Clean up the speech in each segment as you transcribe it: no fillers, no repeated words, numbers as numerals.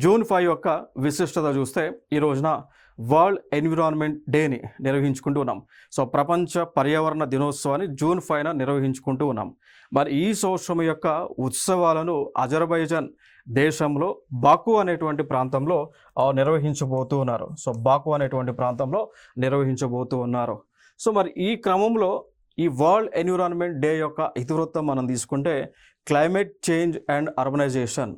June 5 యొక్క విశిష్టత చూస్తే ఈ రోజున వరల్డ్ ఎన్విరాన్మెంట్ డేని నిర్వహించుకుంటూ ఉన్నాం. సో ప్రపంచ పర్యావరణ దినోత్సవాన్ని జూన్ 5న నిర్వహించుకుంటూ ఉన్నాం. మరి ఈ సంవత్సరం యొక్క ఉత్సవాలను అజర్బైజాన్ దేశంలో బాకు అనేటువంటి ప్రాంతంలో నిర్వహించబోతూ ఉన్నారు. సో బాకు అనేటువంటి ప్రాంతంలో నిర్వహించబోతూ ఉన్నారు. సో మరి ఈ క్రమంలో ఈ వరల్డ్ ఎన్విరాన్మెంట్ డే యొక్క ఇతివృత్తం మనం తీసుకుంటే climate change and urbanisation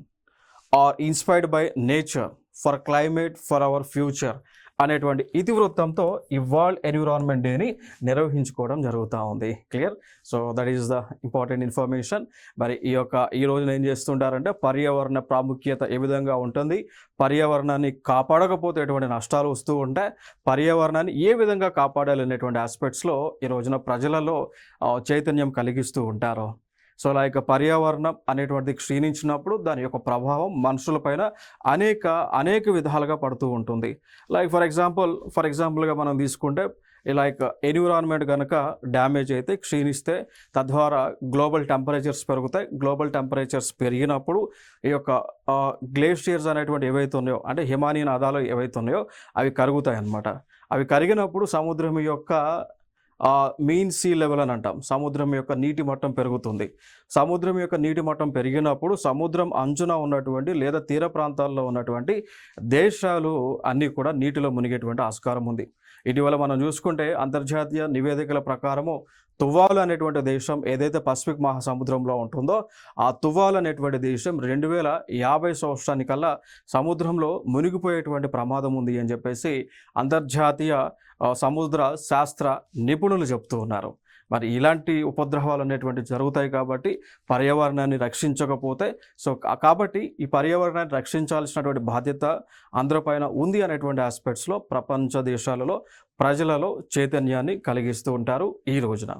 are inspired by nature for climate for our future అనేటువంటి ఇతివృత్తంతో ఈ వరల్డ్ ఎన్విరాన్మెంట్ డేని నిర్వహించుకోవడం జరుగుతూ ఉంది. Clear? So that is the important information. మరి ఈ రోజున ఏం చేస్తుంటారంటే పర్యావరణ ప్రాముఖ్యత ఏ విధంగా ఉంటుంది, పర్యావరణాన్ని కాపాడకపోతే ఎటువంటి నష్టాలు వస్తూ ఉంటాయి, పర్యావరణాన్ని ఏ విధంగా కాపాడాలి అనేటువంటి ఆస్పెక్ట్స్లో ఈ రోజున ప్రజలలో చైతన్యం కలిగిస్తూ ఉంటారు. సో లైక్ పర్యావరణం అనేటువంటిది క్షీణించినప్పుడు దాని యొక్క ప్రభావం మనుషులపైన అనేక విధాలుగా పడుతూ ఉంటుంది. లైక్ ఫర్ ఎగ్జాంపుల్గా మనం తీసుకుంటే లైక్ ఎన్విరాన్మెంట్ కనుక డ్యామేజ్ అయితే క్షీణిస్తే తద్వారా గ్లోబల్ టెంపరేచర్స్ పెరుగుతాయి. గ్లోబల్ టెంపరేచర్స్ పెరిగినప్పుడు ఈ యొక్క గ్లేషియర్స్ అనేటువంటి ఏవైతే ఉన్నాయో, అంటే హిమానీయ నదాలు ఏవైతే ఉన్నాయో అవి కరుగుతాయి అన్నమాట. అవి కరిగినప్పుడు సముద్రం యొక్క మీన్ సీ లెవెల్ అని అంటాం. సముద్రం యొక్క నీటి మట్టం పెరుగుతుంది. సముద్రం యొక్క నీటి మట్టం పెరిగినప్పుడు సముద్రం అంచున ఉన్నటువంటి లేదా తీర ప్రాంతాల్లో ఉన్నటువంటి దేశాలు అన్నీ కూడా నీటిలో మునిగేటువంటి ఆస్కారం ఉంది. ఇటీవల మనం చూసుకుంటే అంతర్జాతీయ నివేదికల ప్రకారము తువాలు అనేటువంటి దేశం ఏదైతే పసిఫిక్ మహాసముద్రంలో ఉంటుందో ఆ తువాలు అనేటువంటి దేశం 2050 సంవత్సరానికల్లా సముద్రంలో మునిగిపోయేటువంటి ప్రమాదం ఉంది అని చెప్పేసి అంతర్జాతీయ సముద్ర శాస్త్ర నిపుణులు చెప్తూ ఉన్నారు. మరి ఇలాంటి ఉపద్రవాలు అనేటువంటివి జరుగుతాయి కాబట్టి పర్యావరణాన్ని రక్షించకపోతే కాబట్టి ఈ పర్యావరణాన్ని రక్షించాల్సినటువంటి బాధ్యత అందరిపైన ఉంది అనేటువంటి ఆస్పెక్ట్స్లో ప్రపంచ దేశాలలో ప్రజలలో చైతన్యాన్ని కలిగిస్తూ ఉంటారు ఈ రోజున.